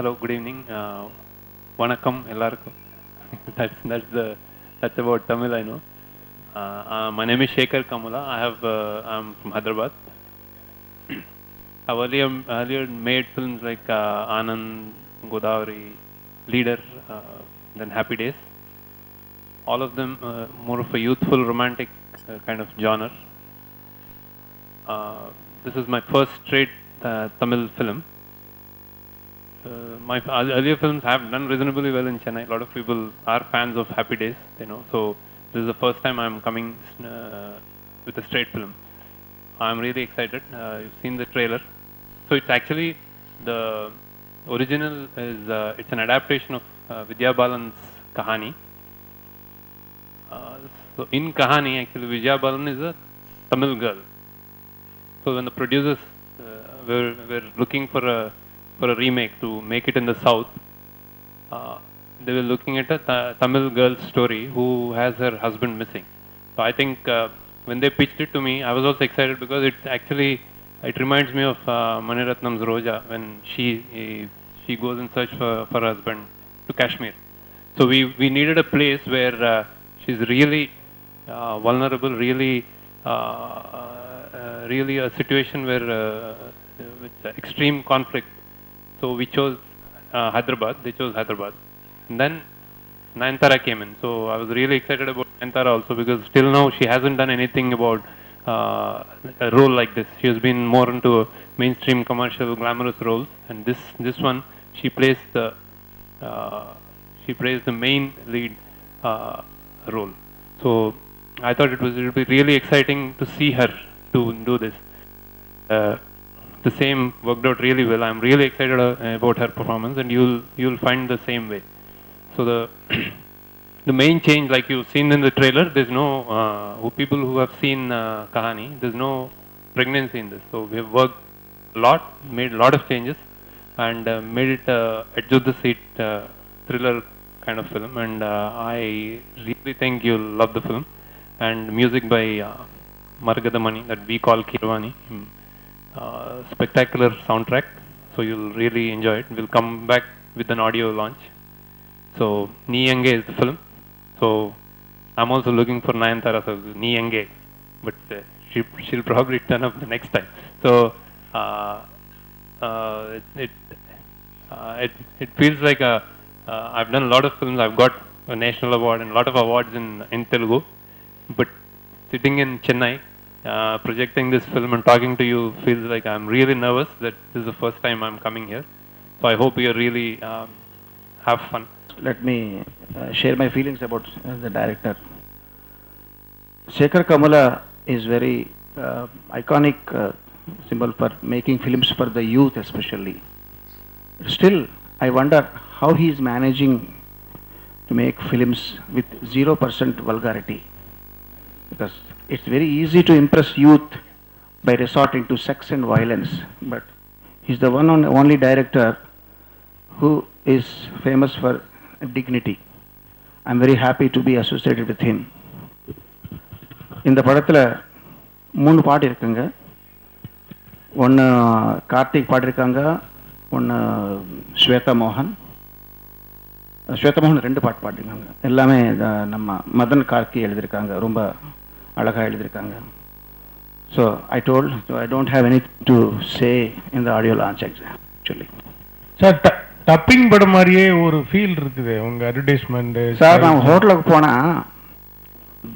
Hello, good evening. Vanakkam ellarkum. That's about Tamil, I know. My name is Shekhar Kamula. I'm from Hyderabad. I've earlier made films like Anand, Godavari, Leader, then Happy Days. All of them more of a youthful, romantic kind of genre. This is my first straight Tamil film. My earlier films have done reasonably well in Chennai. A lot of people are fans of Happy Days, you know. So this is the first time I'm coming with a straight film. I'm really excited. You've seen the trailer. So it's actually the original is it's an adaptation of Vidya Balan's Kahani. So in Kahani, actually Vidya Balan is a Tamil girl. So when the producers were looking for a remake to make it in the south, they were looking at a Tamil girl's story who has her husband missing. So I think when they pitched it to me, I was also excited because it reminds me of Maniratnam's Roja when she goes in search for her husband to Kashmir. So we needed a place where she's really vulnerable, really really a situation where with extreme conflict. So we chose Hyderabad. They chose Hyderabad. And then Nayantara came in. So I was really excited about Nayantara also because till now she hasn't done anything about a role like this. She has been more into mainstream commercial glamorous roles, and this one uh, she plays the main lead role. So I thought it would be really exciting to see her to do this. The same worked out really well. I'm really excited about her performance, and you'll find the same way. So the the main change, like you've seen in the trailer, there's no people who have seen Kahani. There's no pregnancy in this. So we have worked a lot, made a lot of changes, and made it edge of the seat thriller kind of film. And I really think you'll love the film. And music by Margadamani that we call Kirvani. Spectacular soundtrack. So you'll really enjoy it. We'll come back with an audio launch. So Nee Enge is the film. So I'm also looking for Nayantara, so Nee Enge, but she'll probably turn up the next time. So it feels like I've done a lot of films. I've got a national award and a lot of awards in Telugu, but sitting in Chennai, projecting this film and talking to you feels like I'm really nervous that this is the first time I'm coming here. So I hope you really have fun. Let me share my feelings about the director. Shekhar Kamula is very iconic symbol for making films for the youth especially. Still, I wonder how he is managing to make films with 0% vulgarity. Because it's very easy to impress youth by resorting to sex and violence. But he's the one and only director who is famous for dignity. I'm very happy to be associated with him. இந்த படத்தில் 3 பாட்டு இருக்குங்க. ஒன்று கார்த்திக் பாடியிருக்காங்க, ஒன்று ஸ்வேதா மோகன் 2 பாட்டு பாடிருக்காங்க. எல்லாமே நம்ம மதன் கார்கி எழுதியிருக்காங்க, ரொம்ப அழகாக எழுதியிருக்காங்க. So I don't have anything to say in the audio launch actually. Sir dubbing படம் மாதிரியே ஒரு ஃபீல் இருக்குது உங்கள் அட்வர்டைஸ்மெண்ட். சார் நான் ஹோட்டலுக்கு போனால்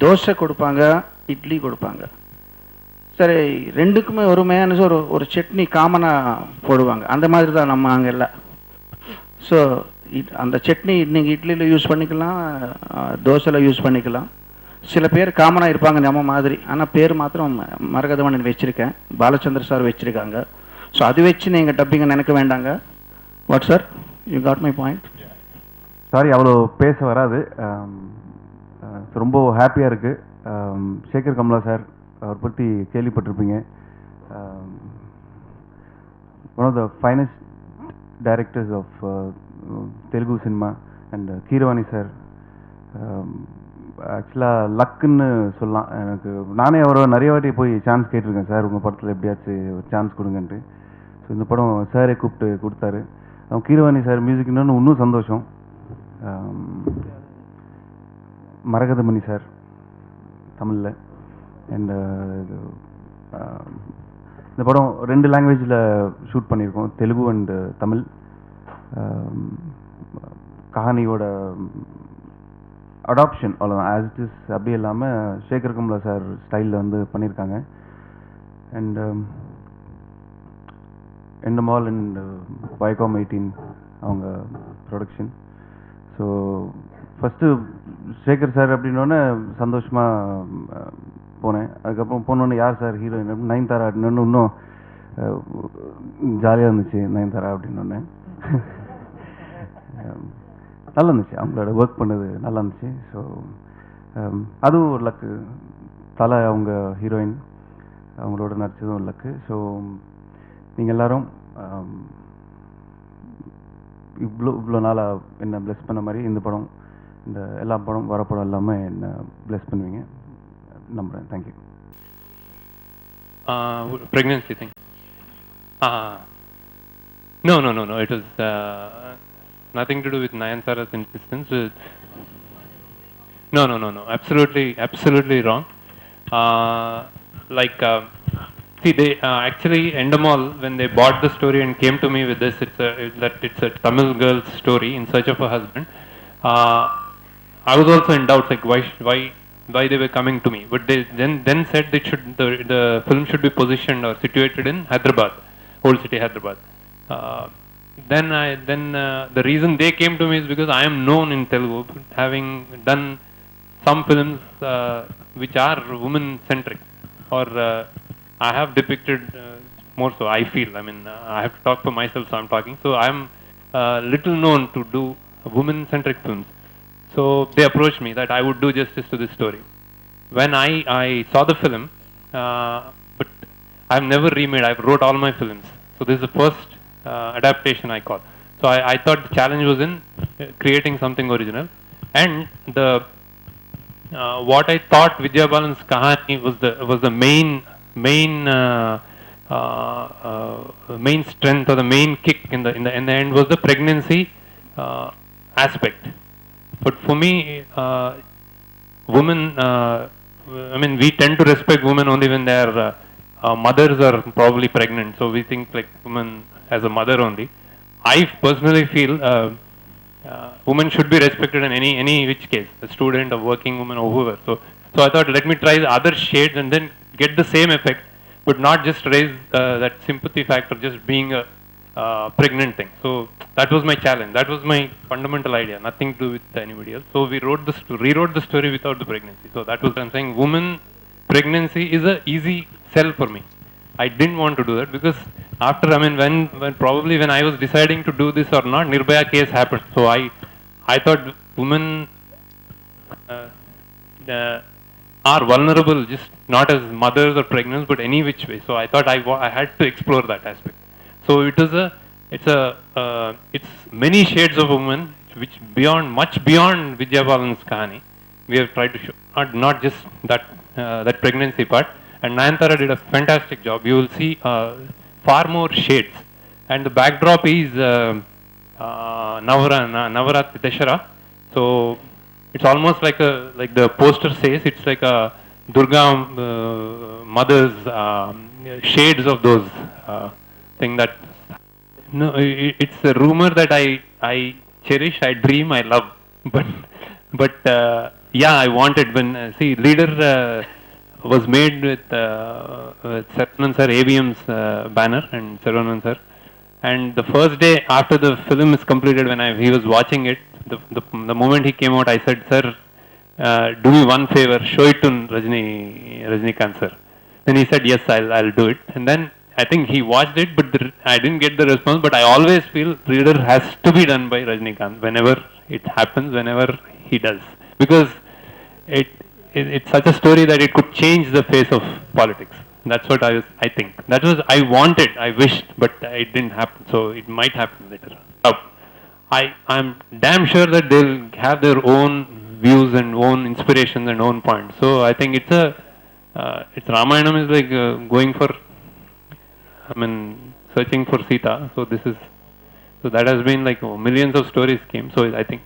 தோசை கொடுப்பாங்க, இட்லி கொடுப்பாங்க. சரி, ரெண்டுக்குமே ஒரு மேனஸ் ஒரு சட்னி காமனாக போடுவாங்க. அந்த மாதிரி தான் நம்ம அங்கே இல்லை. ஸோ அந்த சட்னி நீங்கள் இட்லியில் யூஸ் பண்ணிக்கலாம், தோசையில் யூஸ் பண்ணிக்கலாம். சில பேர் காமனாக இருப்பாங்க நம்ம மாதிரி. ஆனால் பேர் மாத்திரம் மரகதவன் வச்சுருக்கேன், பாலச்சந்திர சார் வச்சுருக்காங்க. ஸோ அது வச்சு நீங்கள் டப்பிங்கை நினைக்க வேண்டாங்க. What sir, you got my point. Sorry, அவ்வளோ பேச வராது. ரொம்ப ஹாப்பியாக இருக்குது. சேகர் கமலா சார், அவர் பற்றி கேள்விப்பட்டிருப்பீங்க. One of the finest directors of Telugu cinema. And Keeravani sir ஆக்சுவலாக லக்குன்னு சொல்லலாம். எனக்கு நானே அவரை நிறைய வாட்டி போய் சான்ஸ் கேட்டிருக்கேன், சார் உங்கள் படத்தில் எப்படியாச்சும் ஒரு சான்ஸ் கொடுங்கன்ட்டு. ஸோ இந்த படம் சாரே கூப்பிட்டு கொடுத்தாரு. கீரவாணி சார் மியூசிக் இன்னும் சந்தோஷம். மரகதமணி சார் தமிழில். அண்ட் இந்த படம் 2 லாங்குவேஜில் ஷூட் பண்ணியிருக்கோம், தெலுங்கு அண்ட் தமிழ். கஹானியோட அடாப்ஷன் அவ்வளோதான், ஆஸ் இட் இஸ் அப்படி இல்லாமல் சேகர் கம்லா சார் ஸ்டைலில் வந்து பண்ணியிருக்காங்க. அண்ட் எண்டமால் அண்ட் வைகாம் 18 அவங்க production. So first Sekhar sir அப்படின்னோடனே சந்தோஷமாக போனேன். அதுக்கப்புறம் போனோன்னே யார் சார் ஹீரோயின் அப்படின்னு நயன்தாரா அப்படின்னு இன்னும் ஜாலியாக இருந்துச்சு. நயன்தாரா அப்படின்னோடனே நல்லா இருந்துச்சு, அவங்களோட ஒர்க் பண்ணது நல்லா இருந்துச்சு. ஸோ அதுவும் ஒரு லக்கு. தலை அவங்க ஹீரோயின், அவங்களோட நடிச்சதும் ஒரு லக்கு. ஸோ நீங்கள் எல்லாரும் இவ்வளோ நாளாக என்ன ப்ளெஸ் பண்ண மாதிரி இந்த படம், இந்த எல்லா படம் வர படம் எல்லாமே என்ன ப்ளெஸ் பண்ணுவீங்க நம்புகிறேன். Thank you. Pregnancy thing. No. It was nothing to do with Nayanthara's insistence. No. Absolutely wrong. See, they actually Endemol, when they bought the story and came to me with this, it's a Tamil girl's story in search of a husband. I was also in doubt, like why they were coming to me. But they then said that the film should be positioned or situated in Hyderabad, Old City Hyderabad. Then the reason they came to me is because I am known in Telugu, having done some films which are women centric, or I have depicted more so, I feel. I mean, I have to talk for myself, so I'm talking. So I am little known to do women centric films. So they approached me that I would do justice to this story. When I saw the film, but I've never remade, I've wrote all my films. So this is the first adaptation I call. So I thought the challenge was in creating something original. And what I thought Vidya Balan's Kahani was the main strength or the main kick in the end was the pregnancy aspect. But for me, women, I mean, we tend to respect women only when they are mothers or probably pregnant. So we think like women as a mother only. I personally feel women should be respected in any which case, a student, a working woman, or whoever. So I thought, let me try the other shades and then get the same effect, but not just raise that sympathy factor, just being a pregnant thing. So that was my challenge. That was my fundamental idea. Nothing to do with anybody else. So we rewrote the story without the pregnancy. So that was what I'm saying. Woman pregnancy is a easy sell for me. I didn't want to do that because after, I mean, when I was deciding to do this or not, Nirbhaya case happened. So I thought women are vulnerable, just not as mothers or pregnant, but any which way. So I thought I had to explore that aspect. So it's many shades of women, which much beyond Vidya Balan's Kahani. We have tried to show, not just that pregnancy part. And Nayanthara did a fantastic job. You will see far more shades. And the backdrop is Navaratri Dashara. So it's almost like the poster says, it's like a Durga mother's shades of those thing that. No, it's a rumor that I cherish, I dream, I love. But yeah, I wanted when see Leader was made with Saravanan sir, AVM's banner and Saravanan sir. And the first day after the film is completed, when he was watching it, the moment he came out, I said, "Sir, do me one favor, show it to Rajnikant sir." Then he said, "Yes, I'll do it." And then I think he watched it, but I didn't get the response. But I always feel Reader has to be done by Rajnikant whenever it happens, whenever he does, because it's such a story that it could change the face of politics. That's what I think. That was I wanted, I wished, but it didn't happen. So it might happen later. I'm damn sure that they'll have their own views and own inspirations and own points. So I think it's Ramayanam is like going for, I mean, searching for Sita. So this is So that has been like millions of stories came. So I think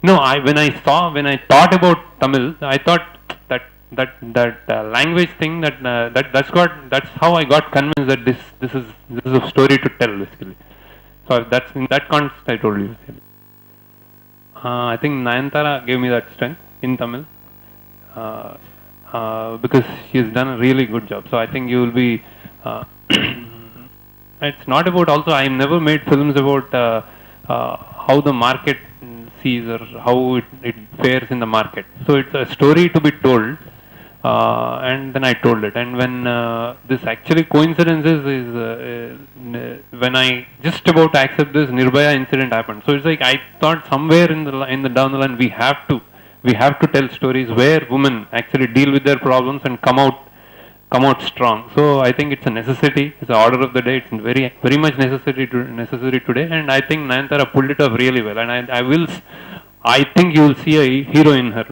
no, when I thought about Tamil, I thought that language thing that's how I got convinced that this is a story to tell basically. So that's in that context I told you. I think Nayantara gave me that strength in Tamil because she's done a really good job. So I think you will be. It's not about also. I never made films about how the market sees or how it fares in the market. So it's a story to be told, and then I told it. And when this actually coincidences is when I just about to accept this Nirbhaya incident happened. So it's like I thought somewhere in the down the line we have to tell stories where women actually deal with their problems and come out strong. So I think it's a necessity. It's an order of the day. It's very much necessary today. And I think Nayantara pulled it off really well. And I think you will see a hero in her.